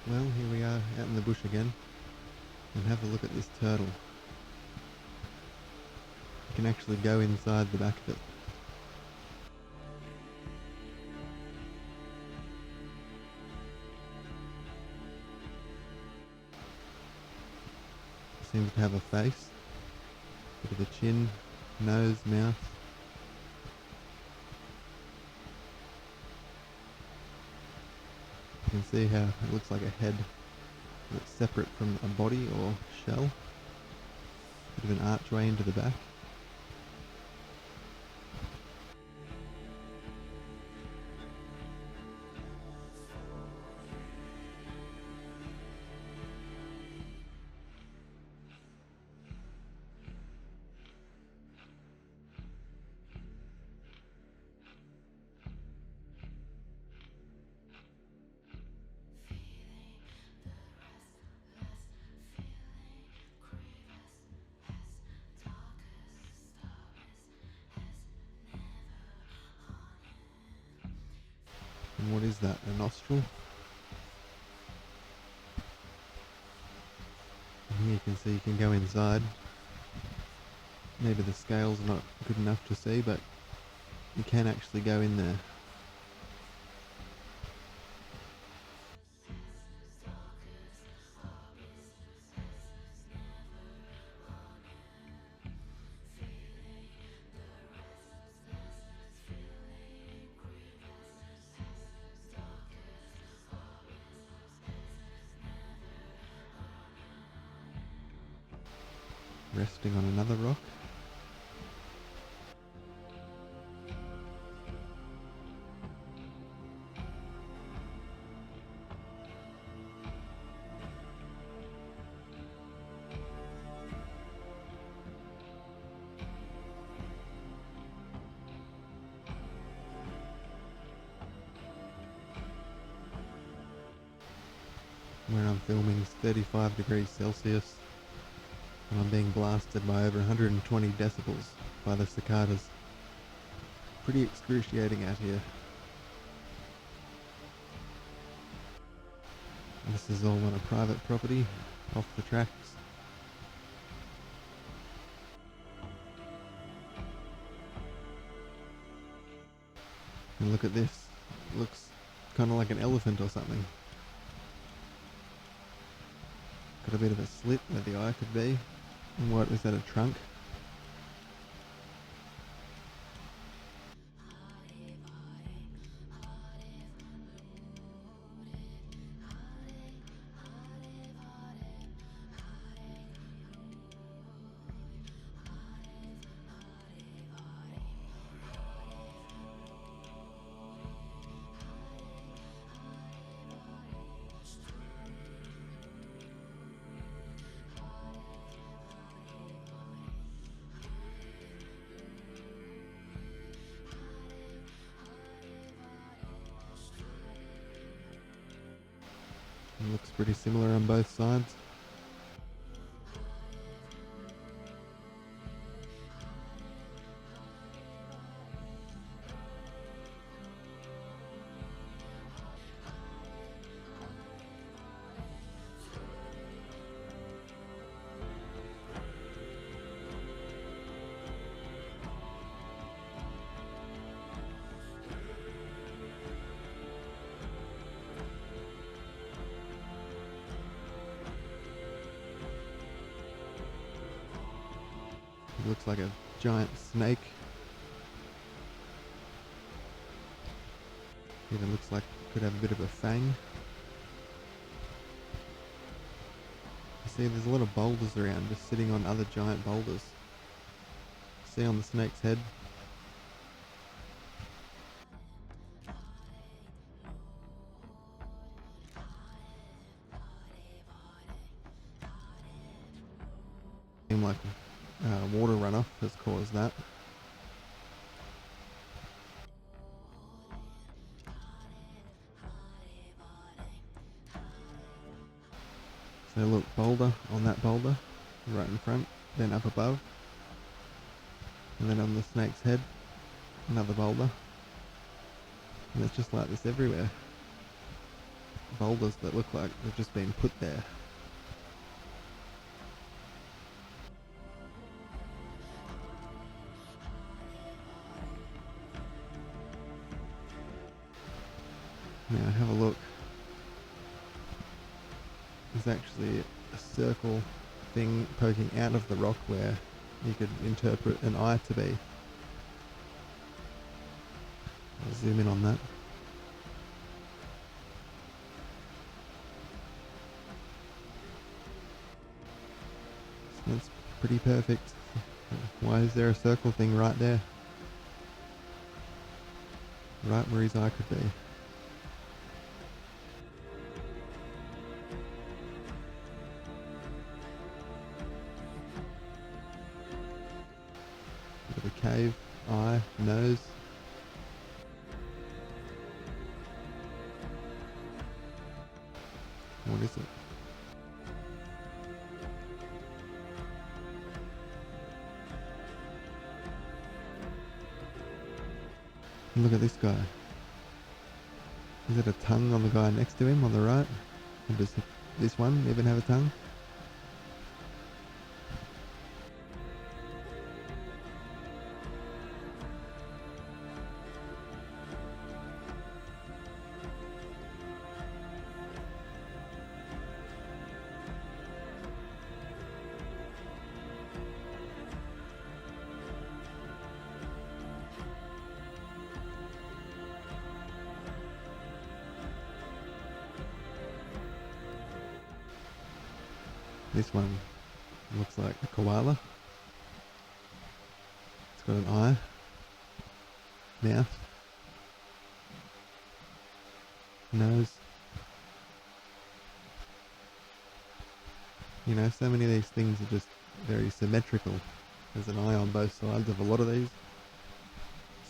Well, here we are out in the bush again, and have a look at this turtle. You can actually go inside the back of it. It seems to have a face, bit of a chin, nose, mouth. You can see how it looks like a head that's separate from a body or shell. Bit of an archway into the back. And what is that? A nostril? And here you can see you can go inside. Maybe the scale's not good enough to see, but you can actually go in there. Resting on another rock. Where I'm filming is 35 degrees Celsius. And I'm being blasted by over 120 decibels by the cicadas. Pretty excruciating out here. This is all on a private property, off the tracks. And look at this, it looks kind of like an elephant or something. Got a bit of a slit where the eye could be. And what is that, a trunk? It looks pretty similar on both sides. It looks like a giant snake. Even looks like it could have a bit of a fang. You see there's a lot of boulders around, just sitting on other giant boulders. See on the snake's head? Seem like water runoff has caused that. So look, boulder on that boulder, right in front, then up above, and then on the snake's head, another boulder. And it's just like this everywhere. boulders that look like they've just been put there. Now have a look. There's actually a circle thing poking out of the rock where you could interpret an eye to be. I'll zoom in on that. So that's pretty perfect. Why is there a circle thing right there? Right where his eye could be. Bit of a cave, eye, nose. What is it? Look at this guy. Is it a tongue on the guy next to him on the right? Or does this one even have a tongue? This one looks like a koala. It's got an eye, mouth, nose. You know, so many of these things are just very symmetrical. There's an eye on both sides of a lot of these.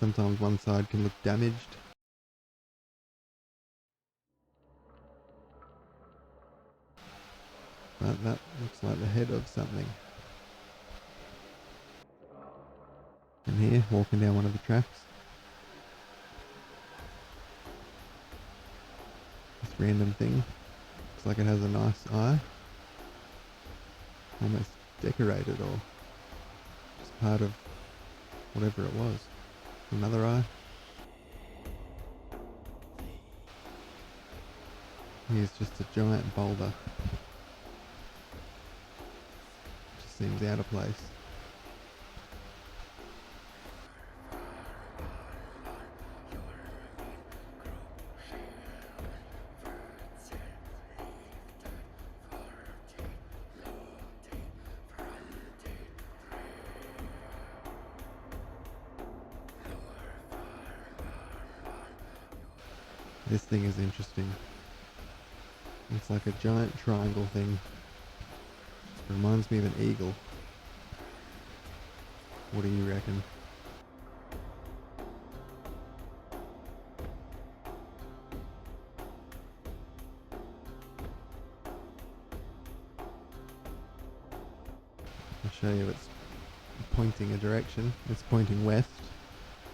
Sometimes one side can look damaged. But that looks like the head of something. And here, walking down one of the tracks. This random thing. Looks like it has a nice eye. Almost decorated or just part of whatever it was. Another eye. Here's just a giant boulder. Just seems out of place. This thing is interesting. It's like a giant triangle thing. Reminds me of an eagle. What do you reckon? I'll show you it's pointing a direction. It's pointing west,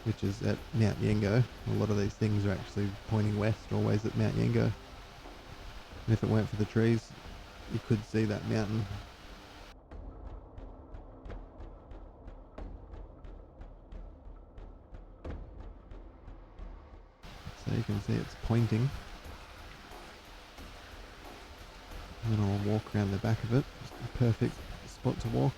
which is at Mount Yengo. A lot of these things are actually pointing west, always at Mount Yengo. And if it weren't for the trees, you could see that mountain. So you can see it's pointing. And then I'll walk around the back of it. Just a perfect spot to walk.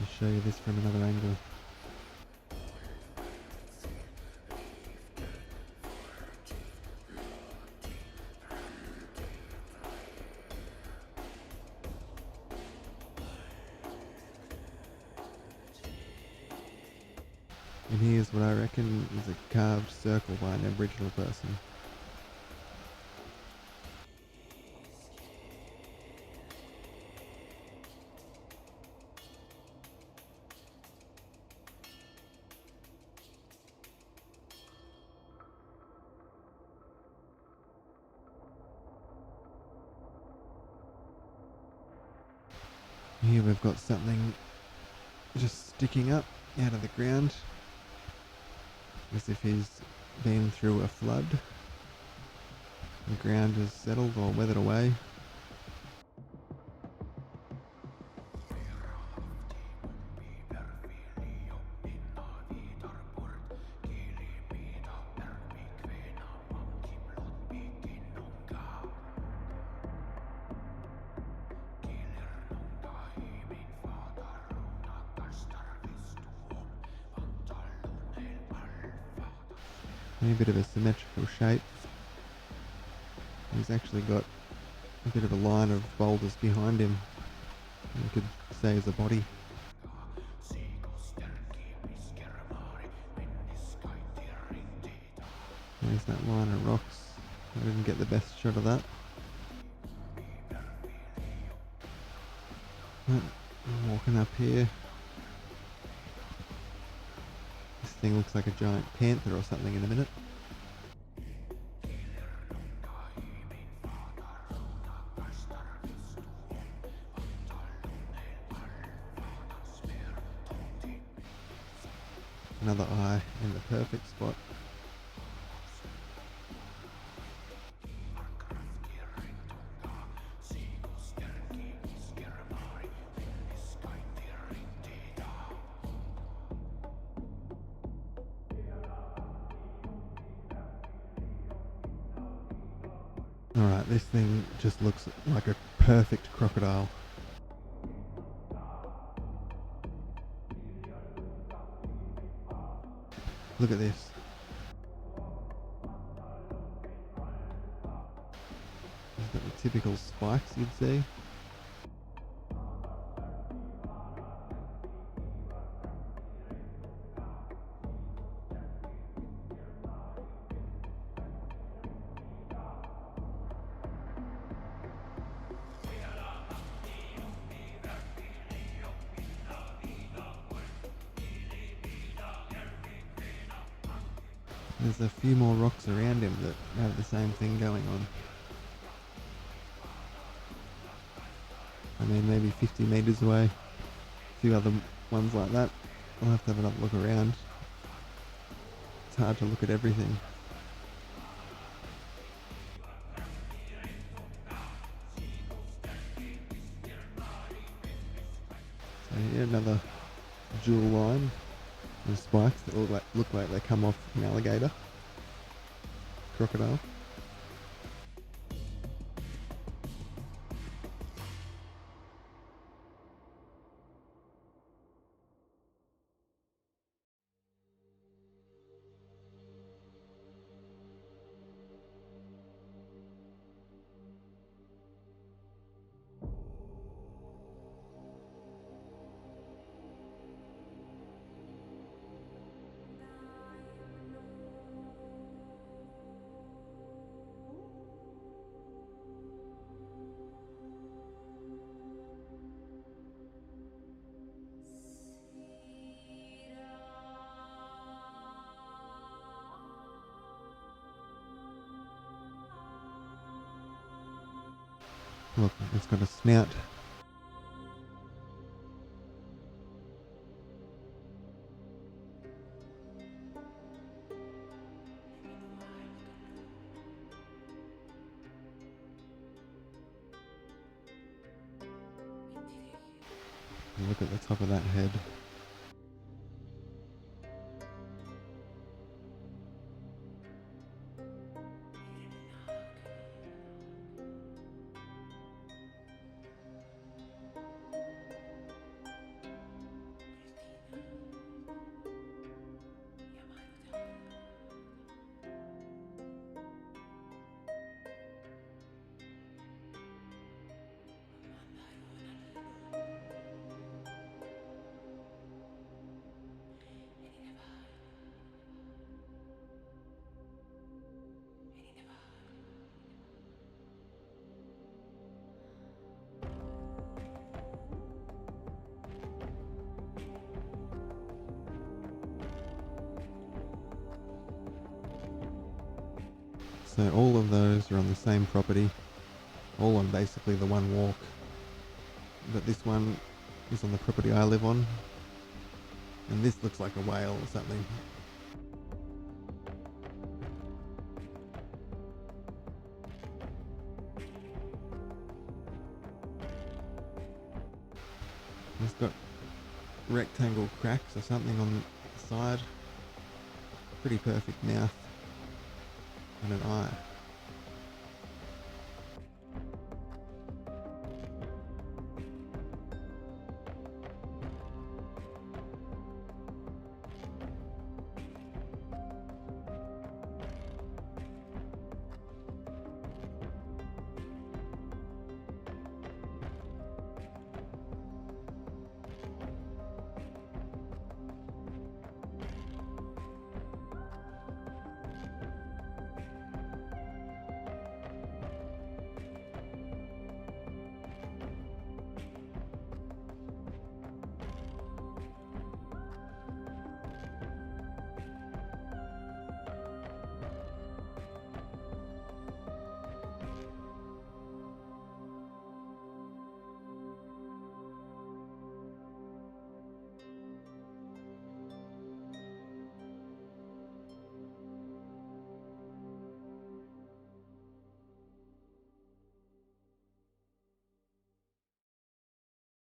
I'll show you this from another angle. And here's what I reckon is a carved circle by an Aboriginal person. Here we've got something just sticking up out of the ground, as if he's been through a flood. The ground has settled or weathered away. A bit of a symmetrical shape. He's actually got a bit of a line of boulders behind him. You could say as a body. There's that line of rocks. I didn't get the best shot of that. But I'm walking up here. This thing looks like a giant panther or something in a minute. Another eye in the perfect spot. Alright, this thing just looks like a perfect crocodile. Look at this. He's got the typical spikes you'd see. There's a few more rocks around him that have the same thing going on. I mean, maybe 50 metres away. A few other ones like that. I'll have to have another look around. It's hard to look at everything. So here, another jewel line. And spikes that look like they come off an alligator, crocodile. Look, it's got a snout. And look at the top of that head. So all of those are on the same property, all on basically the one walk. but this one is on the property I live on, and this looks like a whale or something. It's got rectangle cracks or something on the side. Pretty perfect mouth and an eye.